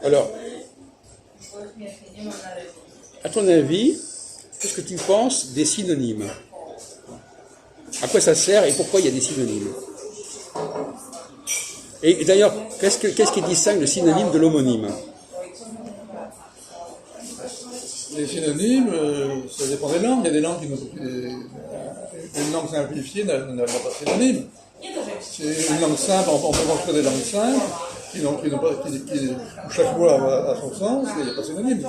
Alors, à ton avis, qu'est-ce que tu penses des synonymes? À quoi ça sert et pourquoi il y a des synonymes? Et d'ailleurs, qu'est-ce qui distingue le synonyme de l'homonyme? Les synonymes, ça dépend des langues. Il y a des langues qui n'ont une langue simplifiée n'a pas de synonyme. C'est une langue simple, on peut construire des langues simples qui où chaque mot a son sens, et il n'y a pas de synonyme.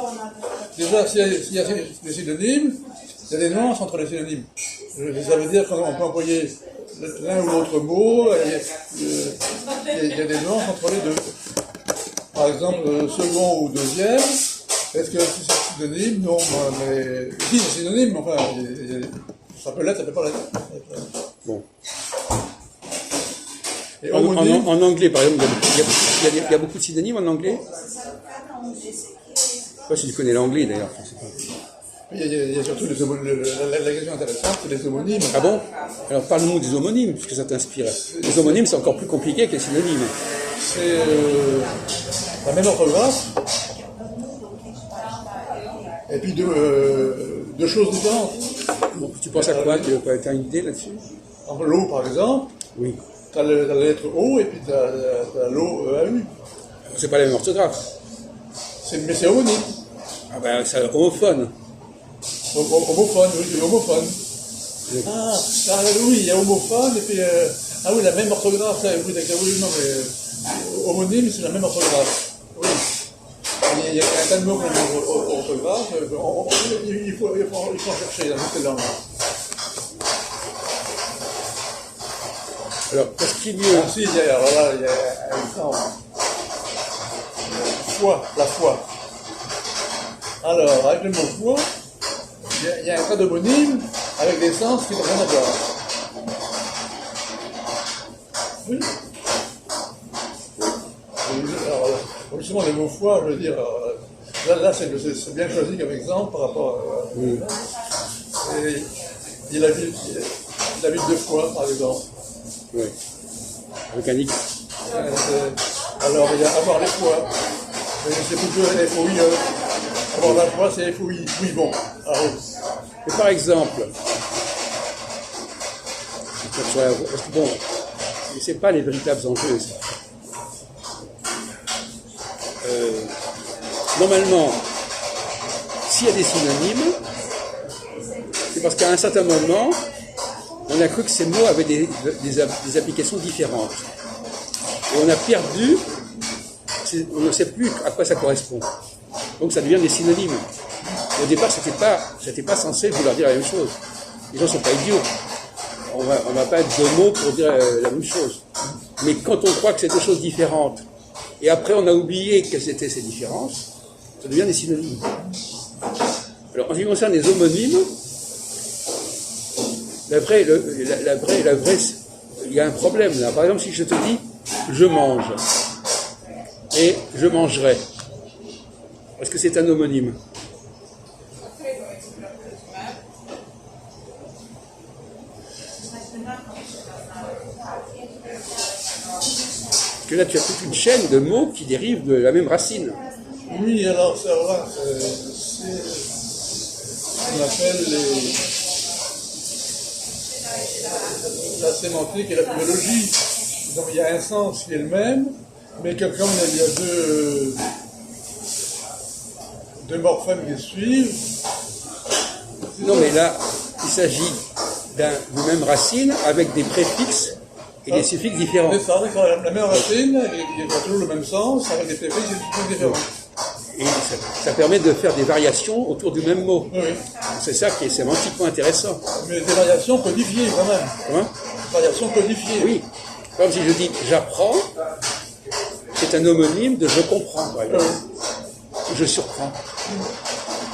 Déjà, s'il y a des synonymes, il y a des nuances entre les synonymes. Ça veut dire qu'on peut employer l'un ou l'autre mot, il y a des nuances entre les deux. Par exemple, second ou deuxième, est-ce que c'est synonyme? Non, mais si c'est synonyme, mais enfin, ça peut l'être, ça peut pas l'être. Bon. Et homonyme, en anglais, par exemple, il y a beaucoup de synonymes en anglais? Je sais pas si tu connais l'anglais, d'ailleurs. il y a surtout les homonymes. La question intéressante, c'est les homonymes. Ah bon? Alors parle-nous des homonymes, puisque ça t'inspire. Les homonymes, c'est encore plus compliqué que les synonymes. C'est la même orthographe, et puis deux choses différentes. Bon, tu penses à quoi? Tu as une idée là-dessus? L'eau, par exemple, Oui. tu as la lettre O et puis tu as l'O EAU. C'est pas la même orthographe. Mais c'est homonyme. Ah ben, c'est homophone. Homophone, oui, c'est homophone. Oui, il y a homophone, et puis, oui, la même orthographe, ça, oui, d'accord, oui, non, mais homonyme, c'est la même orthographe. Oui. Il y a un tas de mots qui ont la même orthographe, il faut en chercher dans toutes les langues. Alors, qu'est-ce qui est mieux? Si, il y a un exemple. Foi, la foi. Alors, avec le mot foi, il y a un tas d'homonymes avec des sens qui n'ont rien à voir. Oui. Alors, justement, le mot foi, je veux dire, là c'est bien choisi comme exemple par rapport à. Il y a la ville de Foix, par exemple. Oui. Avec un X. Alors, il y a avoir les foies. C'est plutôt FOIE. Avoir la foi, c'est FOI. Oui, bon. Alors, Et par exemple, bon, c'est pas les véritables enjeux. Normalement, s'il y a des synonymes, c'est parce qu'à un certain moment, on a cru que ces mots avaient des applications différentes. Et on a perdu, on ne sait plus à quoi ça correspond. Donc ça devient des synonymes. Et au départ, c'était pas censé vouloir dire la même chose. Les gens ne sont pas idiots. On va pas être deux mots pour dire la même chose. Mais quand on croit que c'est deux choses différentes, et après on a oublié quelles étaient ces différences, ça devient des synonymes. Alors en ce qui concerne les homonymes, il y a un problème là. Par exemple, si je te dis je mange et je mangerai, est-ce que c'est un homonyme? Parce que là, tu as toute une chaîne de mots qui dérivent de la même racine. oui, alors c'est ce qu'on appelle la sémantique et la biologie. Donc il y a un sens qui est le même, mais comme il y a deux morphèmes qui suivent. Non, mais là, il s'agit d'une même racine avec des préfixes et des suffixes différents. C'est ça, la même racine, il a toujours le même sens, avec des préfixes et des suffixes différents. Et ça permet de faire des variations autour du même mot. Oui. C'est ça qui est sémantiquement intéressant. Mais des variations codifiées quand même. Hein? Des variations codifiées. Oui. Comme si je dis j'apprends, c'est un homonyme de je comprends, par exemple. Ou je surprends.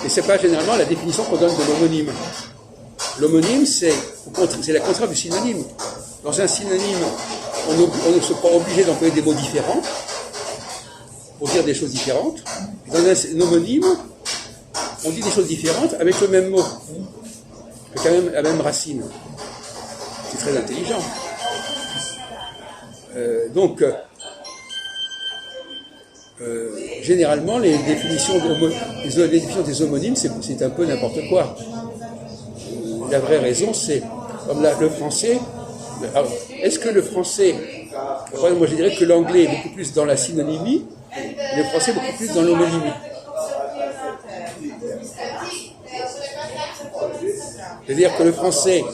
Et c'est pas généralement la définition qu'on donne de l'homonyme. L'homonyme, c'est la contraire du synonyme. Dans un synonyme, on se croit obligé d'employer des mots différents pour dire des choses différentes. Dans un homonyme, on dit des choses différentes avec le même mot, avec la même racine. C'est très intelligent. Donc, généralement, les définitions des homonymes, c'est un peu n'importe quoi. La vraie raison, c'est, comme le français, alors, est-ce que le français, moi je dirais que l'anglais est beaucoup plus dans la synonymie, et le français beaucoup plus dans l'homonymie. C'est-à-dire que le français,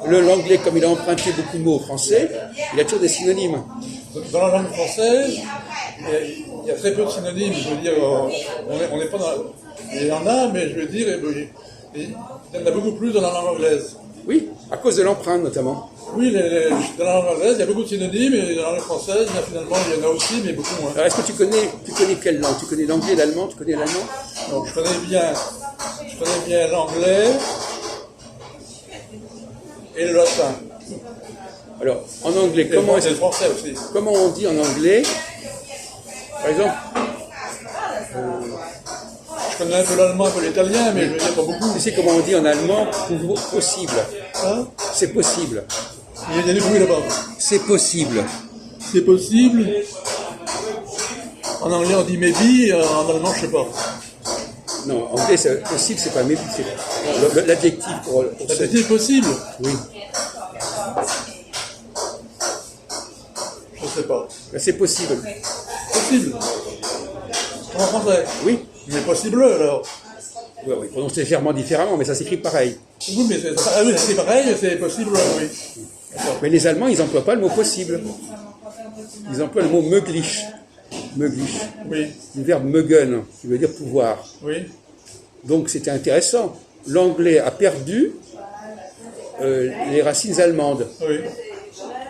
l'anglais, comme il a emprunté beaucoup de mots au français, il a toujours des synonymes. Dans la langue française, il y a très peu de synonymes. Je veux dire, on n'est pas dans. Il y en a, mais je veux dire, il y en a beaucoup plus dans la langue anglaise. Oui, à cause de l'empreinte notamment. Oui, dans la langue anglaise, il y a beaucoup de synonymes, et dans la langue française, finalement, il y en a aussi, mais beaucoup moins. Alors, est-ce que tu connais quelle langue? Tu connais l'anglais, l'allemand? Tu connais l'allemand? Donc, je connais bien l'anglais et le latin. Alors, en anglais, Et le français aussi. comment on dit en anglais? Par exemple, je connais un peu l'allemand, un peu l'italien, mais je veux dire pas beaucoup. tu sais comment on dit en allemand possible? Hein? C'est possible. Il y a du bruit là-bas. C'est possible. C'est possible. En anglais, on dit maybe, en allemand, je sais pas. Non, en anglais, possible, c'est pas maybe, c'est l'adjectif pour C'est possible. Oui. Je sais pas. C'est possible. Possible. En français. Oui. Mais possible alors. Oui, oui, prononcé légèrement différemment, mais ça s'écrit pareil. Oui, mais c'est pareil, c'est possible, oui. Mais les Allemands, ils n'emploient pas le mot possible. Ils emploient le mot möglich. Möglich. Oui. Du verbe mögen, qui veut dire pouvoir. Oui. Donc c'était intéressant. L'anglais a perdu les racines allemandes. Oui.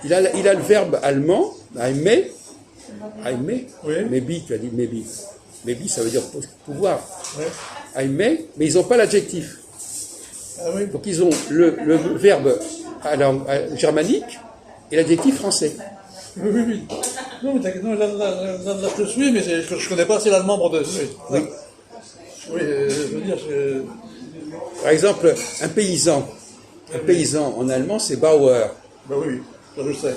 Il a le verbe allemand, aimer, Oui. maybe, tu as dit maybe. Maybe, ça veut dire pouvoir. Oui. Aimer, mais ils n'ont pas l'adjectif. Ah oui. Donc ils ont le verbe germanique et l'adjectif français. Oui, oui, oui. Non, mais t'inquiète, non, là, je te suis, mais je connais pas assez l'allemand pour te suivre. Oui. Oui, je veux dire, Par exemple, un paysan en allemand, c'est Bauer. Ben oui, ça je sais.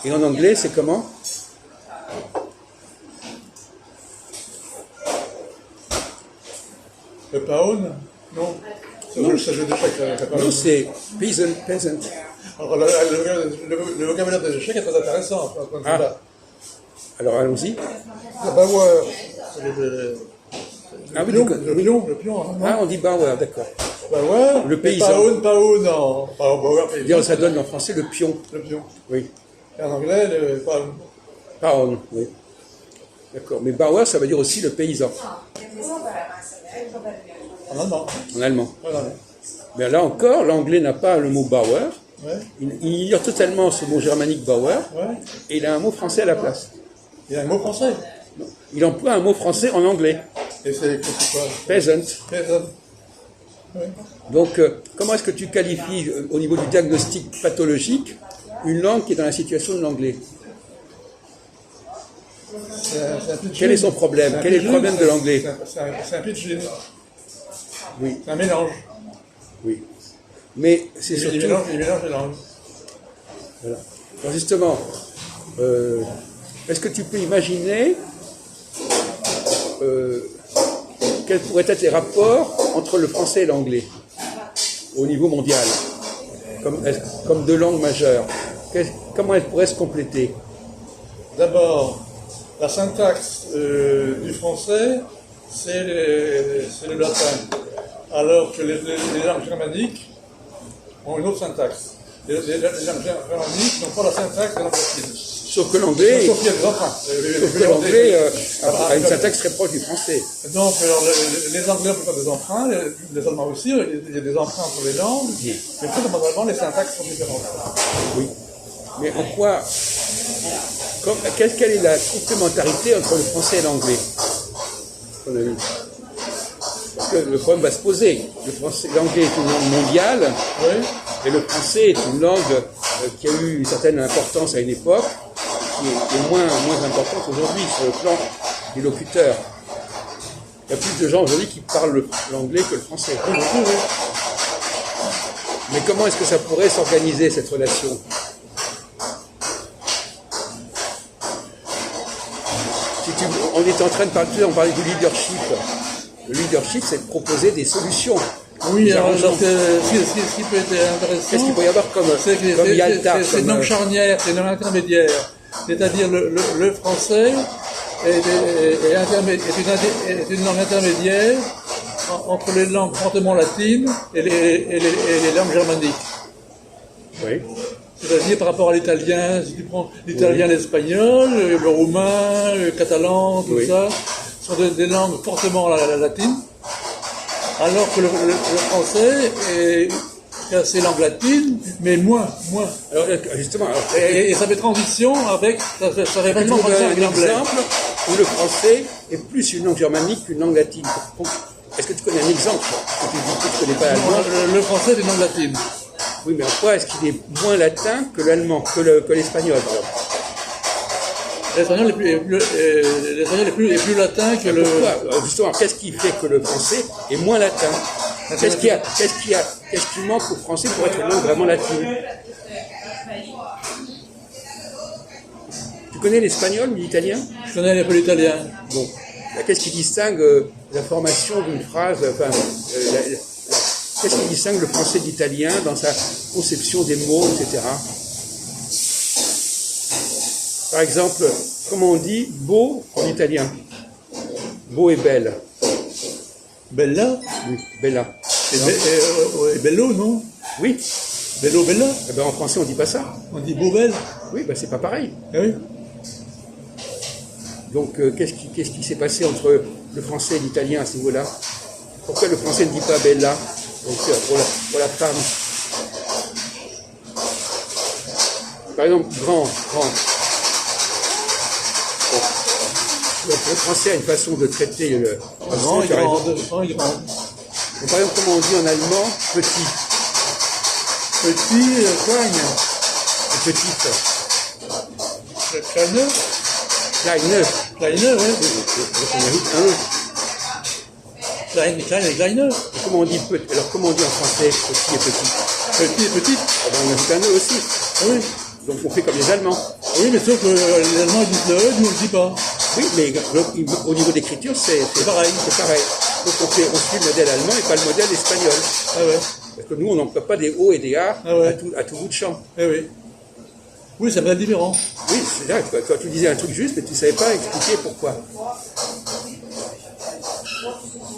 Et en anglais, c'est comment? Le paon? Non. Ça, je déchèque. Non, c'est peasant. Alors, le vocabulaire des échecs est très intéressant. Alors, allons-y. Le Bauer, le pion, hein, non? Ah, on dit Bauer, d'accord. Bauer, Le paysan. Paon, non. Bauer, paysan. Ça donne en français le pion. Le pion. Oui. Et en anglais, le paon. Paon, oui. D'accord. Mais Bauer, ça veut dire aussi le paysan. En allemand. En allemand. Voilà. Mais là encore, l'anglais n'a pas le mot Bauer. Ouais. Il ignore totalement ce mot germanique Bauer. Ouais. Et il a un mot français à la place. Il y a un mot français. Il emploie un mot français en anglais. Et c'est quoi? Peasant. Peasant. Oui. Donc, comment est-ce que tu qualifies, au niveau du diagnostic pathologique, une langue qui est dans la situation de l'anglais? Quel est son problème? Quel est le problème de l'anglais? C'est un pitching. Oui. C'est un mélange. Oui. Mais c'est surtout... Il mélange les langues. Voilà. Alors justement, est-ce que tu peux imaginer quels pourraient être les rapports entre le français et l'anglais au niveau mondial, comme deux langues majeures? Comment elles pourraient se compléter? D'abord, la syntaxe du français, c'est le latin, alors que les langues germaniques ont une autre syntaxe. Les langues germaniques n'ont pas la syntaxe des langues latines. Sauf que l'anglais, Sauf qu'il y a des emprunts. a une syntaxe très proche du français. Donc, alors, les Anglais ont des emprunts, les Allemands aussi, il y a des emprunts entre les langues, mais fondamentalement, les syntaxes sont différentes. Oui. Mais en quoi, quelle est la complémentarité entre le français et l'anglais? Parce que le problème va se poser. L'anglais est une langue mondiale, Oui. et le français est une langue qui a eu une certaine importance à une époque, qui est moins importante aujourd'hui sur le plan des locuteurs. Il y a plus de gens aujourd'hui qui parlent l'anglais que le français. Oui. Mais comment est-ce que ça pourrait s'organiser, cette relation? On était en train de parler, on parlait du leadership. Le leadership, c'est de proposer des solutions. Oui, alors ce qui peut être intéressant, qu'est-ce qu'il peut y avoir comme Yalta, c'est une langue charnière, c'est une langue intermédiaire. C'est-à-dire le français est une langue intermédiaire entre les langues fortement latines et les langues germaniques. Oui. C'est-à-dire par rapport à l'italien, si tu prends l'italien, l'espagnol, le roumain, le catalan, tout ça, sont des langues fortement latines, alors que le français est assez langue latine, mais moins. Alors justement, et ça fait transition avec, ça fait vraiment transition avec un l'anglais. exemple où le français est plus une langue germanique qu'une langue latine. Est-ce que tu connais un exemple que tu dis que tu ne connais pas l'allemand? Le français est une langue latine. Oui, mais en quoi est-ce qu'il est moins latin que l'allemand, que l'espagnol, par exemple? L'espagnol est plus latin que le... Pourquoi? Justement, qu'est-ce qui fait que le français est moins latin? Qu'est-ce qui manque au français pour être une langue vraiment latine? Tu connais l'espagnol ou l'italien? Je connais un peu l'italien. Bon, qu'est-ce qui distingue la formation d'une phrase, qu'est-ce qui distingue le français de l'italien dans sa conception des mots, etc. Par exemple, comment on dit beau en italien? Beau et belle. Bella? Oui, bella. Et bello, non? Oui. Bello, bella? Eh ben, en français, on dit pas ça. On dit beau, belle? Oui, ben, c'est pas pareil. Ah oui. Donc, qu'est-ce qui s'est passé entre le français et l'italien à ce niveau-là? Pourquoi le français ne dit pas bella? Donc, pour la femme. Par exemple, grand. Bon. Le français a une façon de traiter le... Grand et grand. Donc, par exemple, comment on dit en allemand petit? Petit, klein. Petite. Kleine? Kleine. Kleine, oui. Donc, on ajoute un E. Klein et kleine. Comment on dit petit? Alors, comment on dit en français petit et petit? Petit et petite. Ah ben, on ajoute un E aussi. Oui. Donc, on fait comme les Allemands. Oui, mais sauf que les Allemands ils disent le E, nous on ne le dit pas. Oui, mais au niveau d'écriture, c'est pareil. C'est pareil. Donc, on suit le modèle allemand et pas le modèle espagnol. Ah ouais. Parce que nous, on n'emploie pas des O et des A à tout bout de champ. Eh oui. Oui, c'est un modèle différent. Oui, c'est là, quand tu disais un truc juste, mais tu ne savais pas expliquer pourquoi.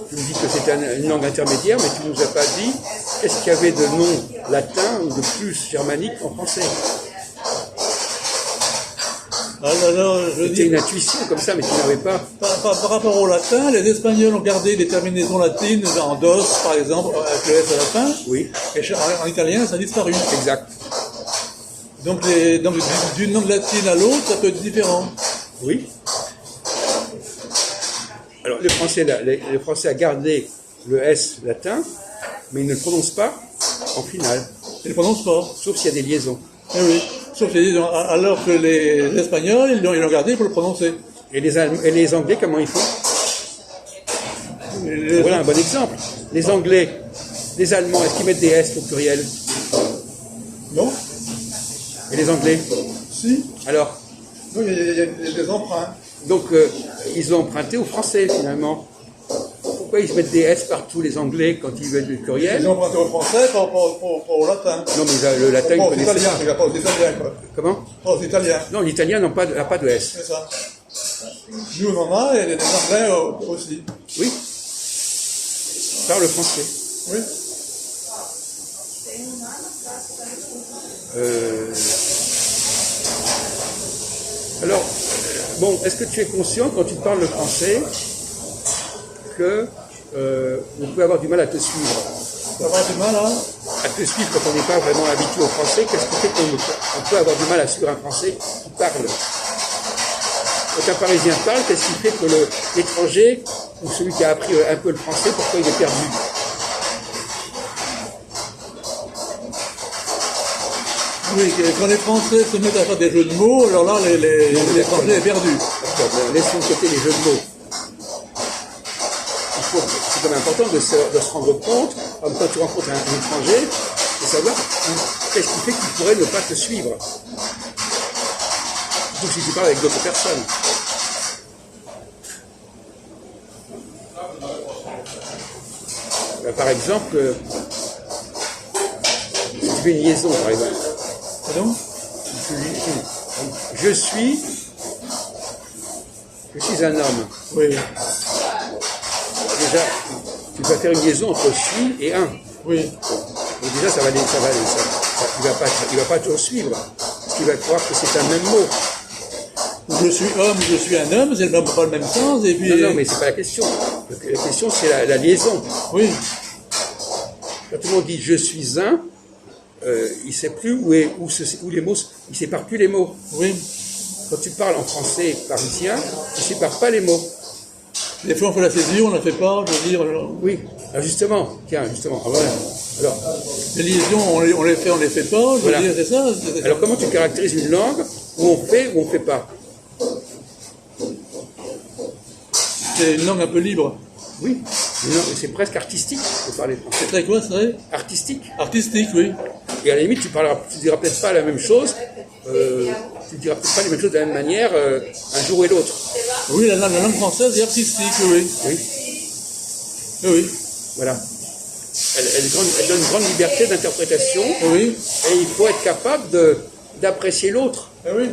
Tu me dis que c'était une langue intermédiaire, mais tu ne nous as pas dit qu'est-ce qu'il y avait de non latin ou de plus germanique en français. Alors, C'était une intuition comme ça, mais tu n'avais pas. Par rapport au latin, les Espagnols ont gardé des terminaisons latines en dos, par exemple, avec le S à la fin. Oui. Et en italien, ça a disparu. Exact. Donc, d'une langue latine à l'autre, ça peut être différent. Oui. Alors, le français a gardé le S latin, mais il ne le prononce pas en finale. Il ne le prononce pas. Sauf s'il y a des liaisons. Eh oui. Sauf alors que les Espagnols, ils l'ont gardé pour le prononcer. Et les Anglais, comment ils font? Voilà un bon exemple. Les Anglais, les Allemands, est-ce qu'ils mettent des S au pluriel? Non. Et les Anglais? Si. Alors? Non, il y a des emprunts. Donc, ils ont emprunté au français, finalement. Pourquoi ils se mettent des S partout, les Anglais, quand ils veulent du pluriel? Ils ont emprunté au français, pas au latin. Non, mais le latin, ils connaissent italien, ça. pas aux Italiens, quoi. Comment? Pas aux Italiens. Non, l'italien n'a pas de S. C'est ça. Nous, on en a, et les Anglais aussi. Oui. Par le français. Oui. Alors, bon, est-ce que tu es conscient, quand tu parles le français, que on peut avoir du mal à te suivre? Ça va du mal, hein? À te suivre quand on n'est pas vraiment habitué au français, qu'est-ce qui fait qu'on peut avoir du mal à suivre un français qui parle? Quand un Parisien parle, qu'est-ce qui fait que l'étranger, ou celui qui a appris un peu le français, pourquoi il est perdu? Oui, quand les Français se mettent à faire des jeux de mots, alors là, l'étranger est perdu. Laissons de côté les jeux de mots. C'est quand même important de se rendre compte, quand tu rencontres un étranger, de savoir qu'est-ce qui fait qu'il pourrait ne pas te suivre. Surtout si tu parles avec d'autres personnes. Par exemple, si tu fais une liaison, par exemple. Pardon? Je suis un homme. Oui. Déjà, tu vas faire une liaison entre suis et un. Oui. Donc déjà, il va pas toujours suivre. Parce qu'il va croire que c'est un même mot. Je suis homme, je suis un homme, c'est pas le même sens. Et puis... Non, mais c'est pas la question. La question, c'est la liaison. Oui. Quand tout le monde dit je suis un, il ne sait plus où les mots, il ne sépare plus les mots. Oui. Quand tu parles en français parisien, tu ne sépares pas les mots. Des fois on fait la césure, on ne la fait pas, je veux dire. Oui, alors justement, voilà. Alors, les liaisons, on les fait pas, je veux dire, c'est ça. Alors comment tu caractérises une langue où on fait ou on ne fait pas? C'est une langue un peu libre. Oui, c'est presque artistique de parler français. C'est très quoi, c'est vrai? Artistique. Artistique, oui. Et à la limite, tu diras peut-être pas la même chose, tu diras peut-être pas les mêmes choses de la même manière un jour et l'autre. Oui, la langue française est artistique, oui. Oui. Oui. Voilà. Elle donne une grande liberté d'interprétation. Oui. Et il faut être capable d'apprécier l'autre. Ah oui.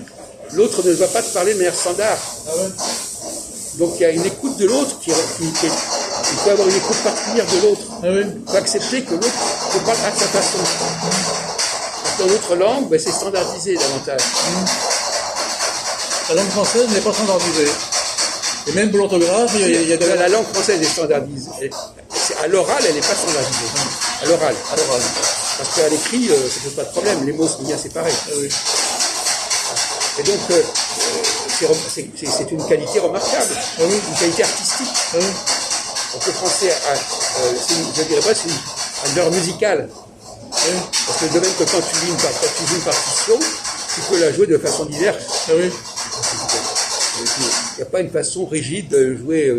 L'autre ne va pas te parler de manière standard. Ah ouais. Donc il y a une écoute de l'autre il faut avoir une écoute particulière de l'autre. Ah oui. Il faut accepter que l'autre te parle à sa façon. Dans notre langue, c'est standardisé davantage. La langue française n'est pas standardisée. Et même pour l'orthographe, il y a de la langue française est standardisée. À l'oral, elle n'est pas standardisée. À l'oral. Parce qu'à l'écrit, ça ne pose pas de problème. Les mots sont bien séparés. Ah oui. Et donc, c'est une qualité remarquable. Ah oui. Une qualité artistique. Ah oui. Donc le français, je ne dirais pas, c'est un art musical. Oui. Parce que de même que quand tu joues une partition, tu peux la jouer de façon diverse. Ah oui. Il n'y a pas une façon rigide de jouer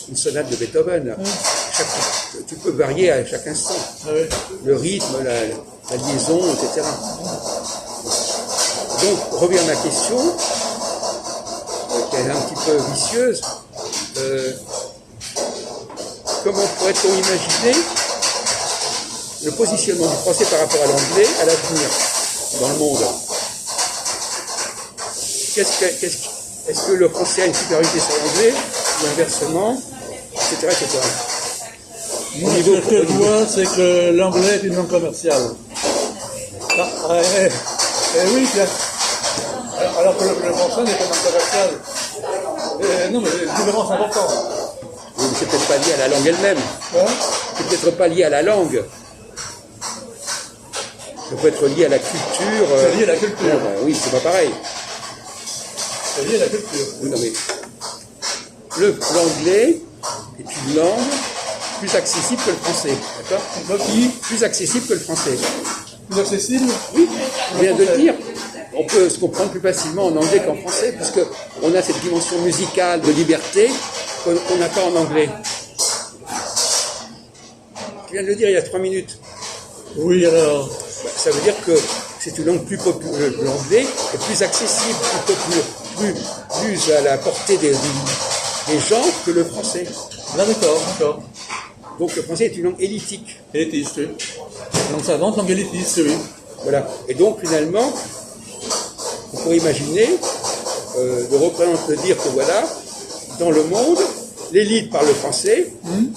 une sonate de Beethoven. Oui. Tu peux varier à chaque instant. Ah oui. Le rythme, la liaison, etc. Donc, revient à ma question, qui est un petit peu vicieuse. Comment pourrait-on imaginer le positionnement du français par rapport à l'anglais à l'avenir dans le monde? Est-ce que le français a une supériorité sur l'anglais ou inversement, etc. Moi, ce que je vois, c'est que l'anglais est une langue commerciale. Oui, bien. Alors que le français n'est pas une langue commerciale. Non, mais c'est une différence importante. Oui, mais c'est peut-être pas lié à la langue elle-même. Hein? C'est peut-être pas lié à la langue. Ça peut être lié à la culture. C'est lié à la culture. Oui, c'est pas pareil. C'est lié à la culture. Oui, non, mais l'anglais est une langue plus accessible que le français. D'accord? Plus accessible que le français. Plus accessible? Oui, je viens de le dire. On peut se comprendre plus facilement en anglais qu'en français, puisqu'on a cette dimension musicale de liberté qu'on n'a pas en anglais. Je viens de le dire il y a 3 minutes. Oui, alors. Ça veut dire que c'est une langue plus populaire. L'anglais est plus accessible, plus à la portée des gens que le français. Là, d'accord. Donc le français est une langue élitique. Élitiste, oui. Donc ça avance, langue élitiste, oui. Voilà. Et donc finalement, on pourrait imaginer de dire que voilà, dans le monde, l'élite parle le français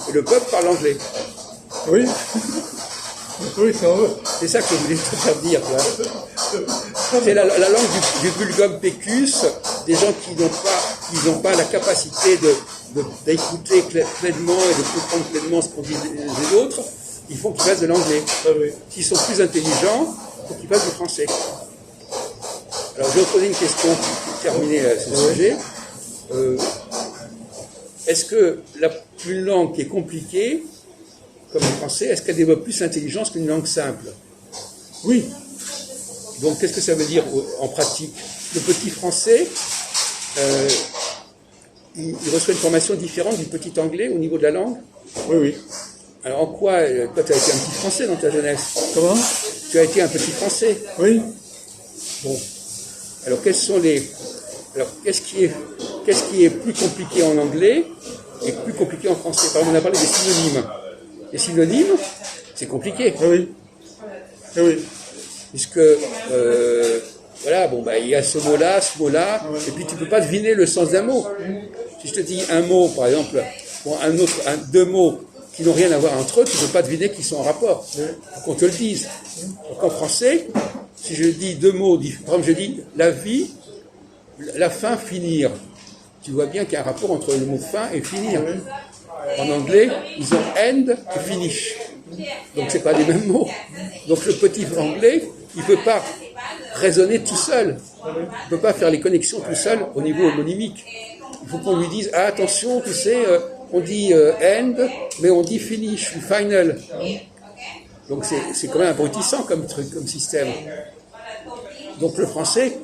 et le peuple parle l'anglais. Oui. Oui, si on veut. C'est ça que je voulais te faire dire. Là. C'est la langue du vulgum pecus, des gens qui n'ont pas la capacité d'écouter pleinement et de comprendre pleinement ce qu'on dit les autres. Il faut qu'ils fassent de l'anglais. Ah oui. S'ils sont plus intelligents, il faut qu'ils fassent du français. Alors, je vais vous poser une question pour terminer ce sujet. Est-ce que une langue qui est compliquée, comme le français, est-ce qu'elle développe plus l'intelligence qu'une langue simple? Oui. Donc, qu'est-ce que ça veut dire en pratique? Le petit français, il reçoit une formation différente du petit anglais au niveau de la langue? Oui. Alors, en quoi, toi, tu as été un petit français dans ta jeunesse? Comment? Tu as été un petit français? Oui. Bon. Alors, qu'est-ce qui est plus compliqué en anglais est plus compliqué en français. Par exemple, on a parlé des synonymes. Les synonymes, c'est compliqué. Ah oui. Ah oui. Puisque, voilà, bon, bah, il y a ce mot-là, et puis tu ne peux pas deviner le sens d'un mot. Si je te dis un mot, par exemple, bon, deux mots qui n'ont rien à voir entre eux, tu ne peux pas deviner qu'ils sont en rapport. Il faut qu'on te le dise. Donc en français, si je dis deux mots, par exemple, je dis la vie, la fin, finir. Tu vois bien qu'il y a un rapport entre le mot fin et finir. En anglais, ils ont end et finish. Donc c'est pas les mêmes mots. Donc le petit anglais, il ne peut pas raisonner tout seul. Il ne peut pas faire les connexions tout seul au niveau homonymique. Il faut qu'on lui dise, ah, attention, tu sais, on dit end, mais on dit finish ou final. Donc c'est quand même abrutissant comme truc, comme système. Donc le français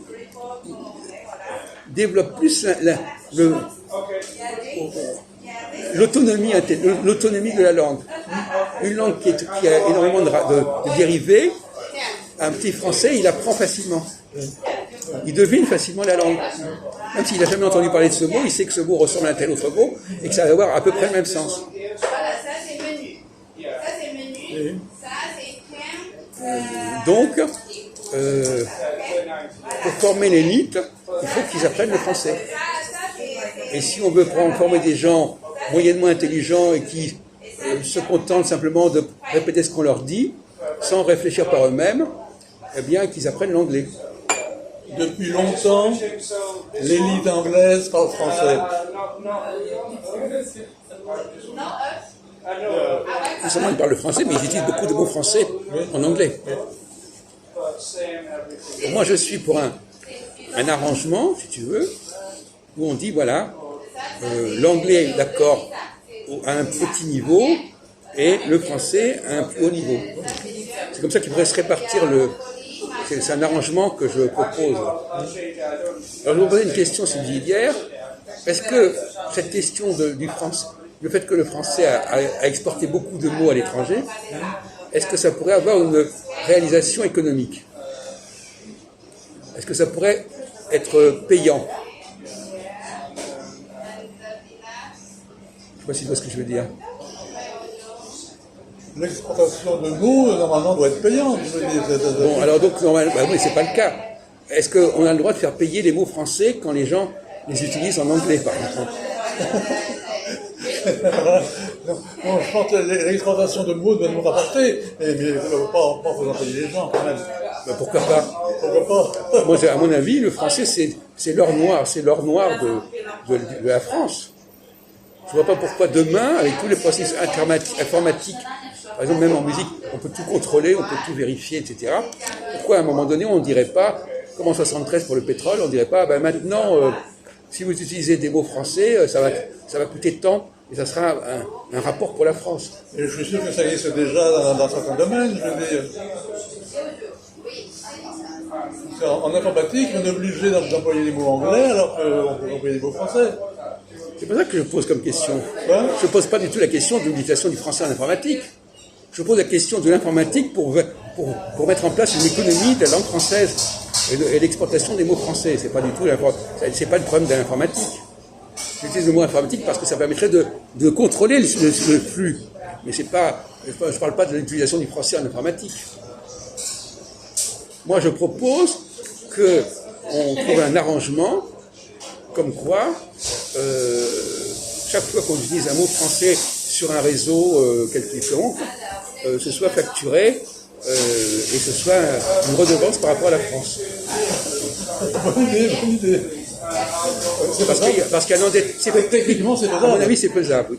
développe plus l'autonomie de la langue. Une langue qui a énormément de dérivés, un petit français, il apprend facilement. Il devine facilement la langue. Même s'il n'a jamais entendu parler de ce mot, il sait que ce mot ressemble à un tel autre mot et que ça va avoir à peu près le même sens. Voilà, ça c'est menu. Ça c'est menu. Ça c'est Donc, pour former l'élite, il faut qu'ils apprennent le français. Et si on veut former des gens moyennement intelligents et qui se contentent simplement de répéter ce qu'on leur dit, sans réfléchir par eux-mêmes, eh bien qu'ils apprennent l'anglais. Depuis longtemps, l'élite anglaise parle français. Non seulement ils parlent le français, mais ils utilisent beaucoup de mots français en anglais. Moi, je suis pour un arrangement, si tu veux, où on dit, voilà, l'anglais, d'accord, à un petit niveau, et le français à un plus haut niveau. C'est comme ça qu'il pourrait se répartir c'est un arrangement que je propose. Alors, je vais vous poser une question subsidiaire. Est-ce que cette question du français, le fait que le français a exporté beaucoup de mots à l'étranger, est-ce que ça pourrait avoir une réalisation économique? Est-ce que ça pourrait être payant? Je ne sais pas si tu vois ce que je veux dire. L'exportation de mots, normalement, doit être payante. Bon, alors donc, normalement, oui, c'est pas le cas. Est-ce qu'on a le droit de faire payer les mots français quand les gens les utilisent en anglais, par exemple? Non, je pense que l'exportation de mots doit nous rapporter, mais pas en faisant payer les gens, quand même. Ben, pourquoi pas? Pourquoi pas? Moi, à mon avis, le français, c'est l'or noir. C'est l'or noir de la France. Je ne vois pas pourquoi demain, avec tous les processus informatiques, par exemple, même en musique, on peut tout contrôler, on peut tout vérifier, etc. Pourquoi à un moment donné, on ne dirait pas, comme en 73 pour le pétrole, on ne dirait pas, ben maintenant, si vous utilisez des mots français, ça va coûter tant, et ça sera un rapport pour la France. Et je suis sûr que ça existe déjà dans certains domaines, je veux dire. En informatique, on est obligé d'employer des mots anglais alors qu'on peut employer des mots français. C'est pas ça que je pose comme question. Ouais. Je ne pose pas du tout la question de l'utilisation du français en informatique. Je pose la question de l'informatique pour mettre en place une économie de la langue française et l'exportation des mots français. C'est pas du tout c'est pas le problème de l'informatique. J'utilise le mot informatique parce que ça permettrait de contrôler le flux. Mais je parle pas de l'utilisation du français en informatique. Moi, je propose qu'on trouve un arrangement comme quoi, chaque fois qu'on utilise un mot français sur un réseau quelconque, ce soit facturé et ce soit une redevance par rapport à la France. Bonne idée. Parce qu'il y a un endettement. Techniquement, c'est faisable. À mon avis, c'est faisable.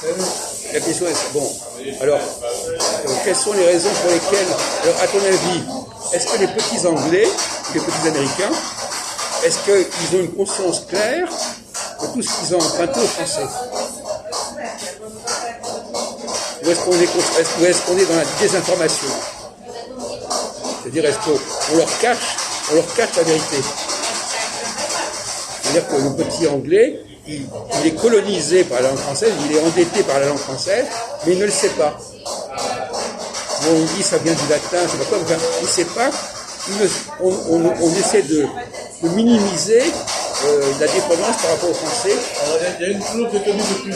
Oui. La question est, bon, alors, quelles sont les raisons pour lesquelles, alors, à ton avis, est-ce que les petits Anglais, les petits Américains, est-ce qu'ils ont une conscience claire de tout ce qu'ils ont emprunté aux Français? Ou est-ce qu'on est dans la désinformation? C'est-à-dire, est-ce qu'on leur cache la vérité? C'est-à-dire que le petit Anglais, il est colonisé par la langue française, il est endetté par la langue française, mais il ne le sait pas. Bon, on dit ça vient du latin, je sais pas quoi, enfin, il ne sait pas. On essaie de minimiser la dépendance par rapport au français. Alors, il y a une chose qui est connue depuis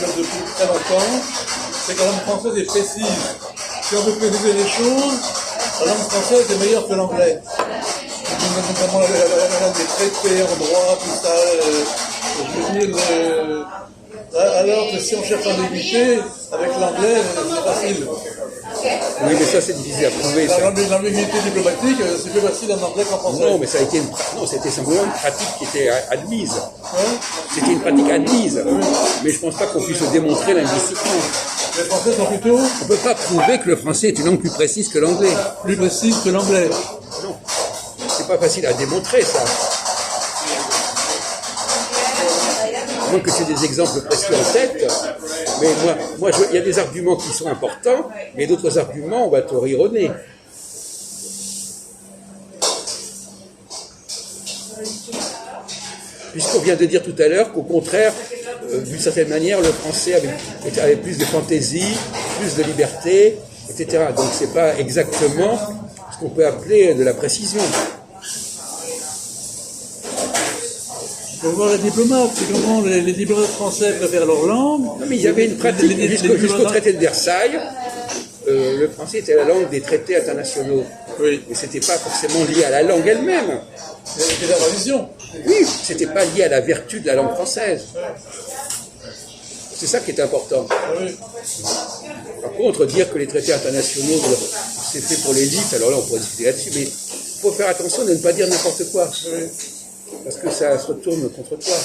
très longtemps, c'est que la langue française est précise. Si on veut préciser les choses, la langue française est meilleure que l'anglais. Notamment les traités en droit, tout ça. Je veux dire, alors que si on cherche l'ambiguïté, avec l'anglais, c'est facile. Oui, mais ça, c'est difficile à prouver. L'ambiguïté diplomatique, c'est plus facile en anglais qu'en français. Non, mais ça a été c'était simplement une pratique qui était admise. C'était une pratique admise. Mais je ne pense pas qu'on puisse le démontrer linguistiquement. Les Français sont plutôt... On ne peut pas prouver que le français est une langue plus précise que l'anglais. Plus précise que l'anglais. Non. C'est pas facile à démontrer, ça. À moins que c'est des exemples précis en tête. Mais moi, il y a des arguments qui sont importants, mais d'autres arguments, on va te rire au nez. Puisqu'on vient de dire tout à l'heure qu'au contraire, d'une certaine manière, le français avait plus de fantaisie, plus de liberté, etc. Donc c'est pas exactement ce qu'on peut appeler de la précision. Il faut voir les diplomates, c'est comment les diplomates français préfèrent leur langue. Non, mais il y avait une pratique jusqu'au traité de Versailles. Le français était la langue des traités internationaux. Oui. Mais c'était pas forcément lié à la langue elle-même. C'était la tradition. Oui, c'était pas lié à la vertu de la langue française. C'est ça qui est important. Oui. Par contre, dire que les traités internationaux, c'est fait pour l'élite, alors là on pourrait discuter là-dessus, mais il faut faire attention de ne pas dire n'importe quoi. Oui. Parce que ça se retourne contre toi.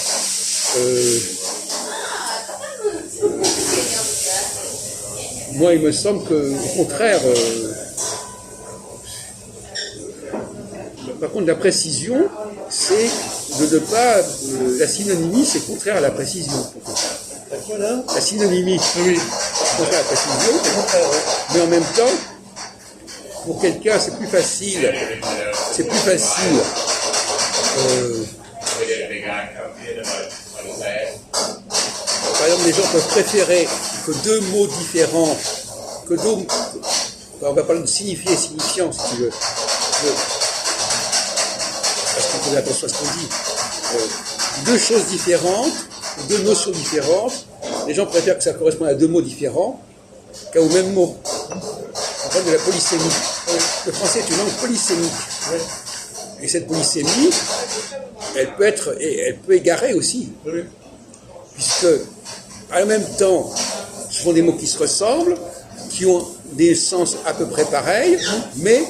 Moi, il me semble qu'au contraire, par contre, la précision, c'est de ne pas... la synonymie, c'est contraire à la précision. Voilà. La synonymie, Oui. contraire à la précision, mais en même temps, pour quelqu'un, c'est plus facile. C'est plus facile. Par exemple, les gens peuvent préférer que deux mots différents, on va parler de signifié et signifiant, si tu veux. Parce qu'il faut faire attention à ce qu'on dit. Deux choses différentes, deux notions différentes, les gens préfèrent que ça corresponde à deux mots différents qu'à au même mot. On parle de la polysémie. Le français est une langue polysémique. Et cette polysémie, elle peut égarer aussi. Oui. Puisque, en même temps, ce sont des mots qui se ressemblent, qui ont des sens à peu près pareils, mais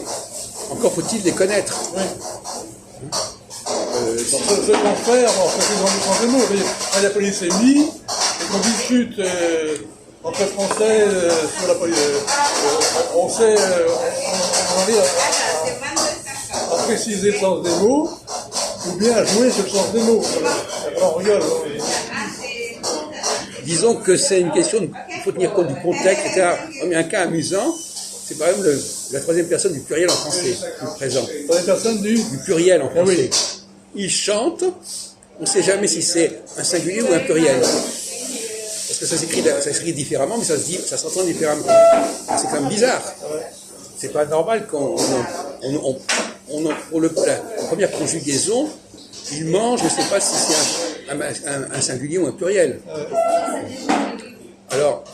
encore faut-il les connaître. Oui. Ce qu'on fait, en précisant du sens des mots, la polysémie, et qu'on discute entre Français sur la polysémie, on sait, on arrive à préciser le sens des mots, ou bien à jouer sur le sens des mots. Alors on rigole. Disons que c'est une question, il faut tenir compte du contexte, etc. Un cas amusant, c'est par exemple la troisième personne du pluriel en français, qui est présent. Troisième personne du pluriel en français. Oui. Il chante, on ne sait jamais si c'est un singulier ou un pluriel. Parce que ça s'écrit différemment, mais ça s'entend différemment. C'est quand même bizarre. C'est pas normal pour la première conjugaison, il mange, je ne sais pas si c'est un singulier ou un pluriel. Alors,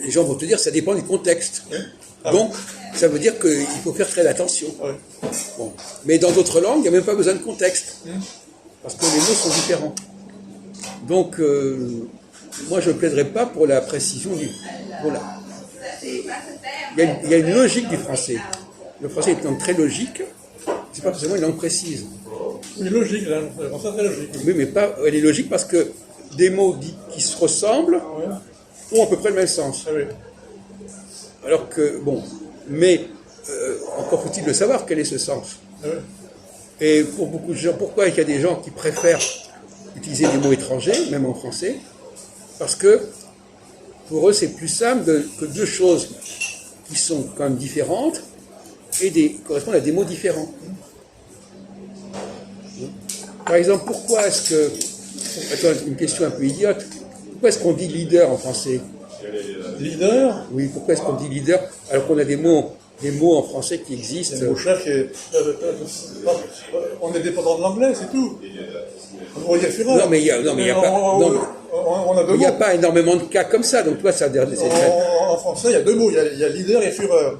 les gens vont te dire ça dépend du contexte. Donc, ça veut dire qu'il faut faire très attention. Bon. Mais dans d'autres langues, il n'y a même pas besoin de contexte. Parce que les mots sont différents. Donc, moi, je ne plaiderais pas pour la précision du... Voilà. Il y a une logique du français. Le français est une langue très logique. C'est pas forcément une langue précise. Oui, logique, là. Le français est très logique. Oui, mais elle est logique parce que des mots qui se ressemblent ont à peu près le même sens. Ah oui. Alors que, bon, mais encore faut-il le savoir quel est ce sens. Ah oui. Et pour beaucoup de gens, pourquoi il y a des gens qui préfèrent utiliser des mots étrangers, même en français? Parce que pour eux, c'est plus simple que deux choses qui sont quand même différentes et correspondent à des mots différents. Par exemple, pourquoi est-ce que... Attends, une question un peu idiote. Pourquoi est-ce qu'on dit leader en français? Leader? Oui, pourquoi est-ce qu'on dit leader alors qu'on a des mots des mots en français qui existent. Le mot chef, on est dépendant de l'anglais, c'est tout. On pourrait dire Führer. Non, mais il n'y a, pas, non, on a deux il y a mots. pas énormément de cas comme ça, donc toi, ça c'est En français, il y a deux mots, il y a leader et Führer,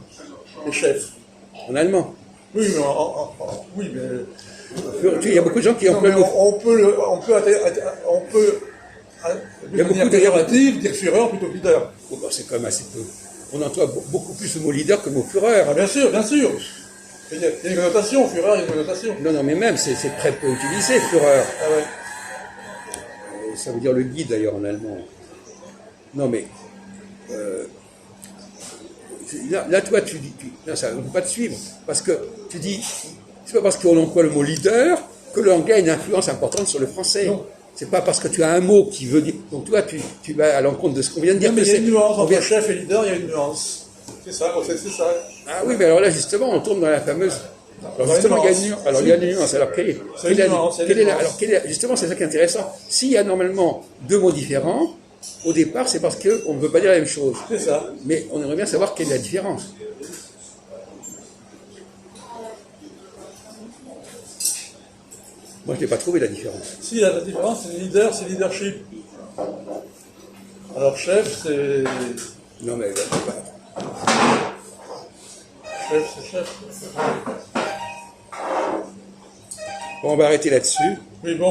et chef. en allemand. Oui, mais oui, mais Il y a beaucoup de gens qui non, emploient mais le mot. on peut de manière péjorative dire Führer plutôt que leader. Oh, bah, c'est quand même assez peu. On emploie beaucoup plus le mot leader que le mot Führer. Ah, bien sûr, bien sûr. Il y a une connotation, Führer, il y a une connotation. Non, mais même, c'est très peu utilisé, Führer. Ah ouais. Ça veut dire le guide, d'ailleurs, en allemand. Non, mais... là, toi, tu dis... non, ça, on ne peut pas te suivre. Parce que tu dis... C'est pas parce qu'on emploie le mot leader que l'anglais a une influence importante sur le français. Non. C'est pas parce que tu as un mot qui veut dire... Donc toi, tu vas à l'encontre de ce qu'on vient de dire. Non, mais il y a une nuance on entre vient- chef et leader, il y a une nuance. C'est ça, c'est ça. Ah oui, mais alors là, justement, on tombe dans la fameuse... Alors Dans justement, les il y a une nuances. nuance. Alors, il y a une nuance. Alors, quelle est, C'est quelle est une la- nuance, c'est quelle une est la- nuance. alors, justement, c'est ça qui est intéressant. S'il y a normalement deux mots différents, au départ, c'est parce qu'on ne veut pas dire la même chose. C'est ça. Mais on aimerait bien savoir quelle est la différence. Moi, je n'ai pas trouvé la différence. Si, la différence, c'est leader, c'est leadership. Alors chef, c'est... Non, mais... Chef, c'est chef. Bon, on va arrêter là-dessus. Oui, bon.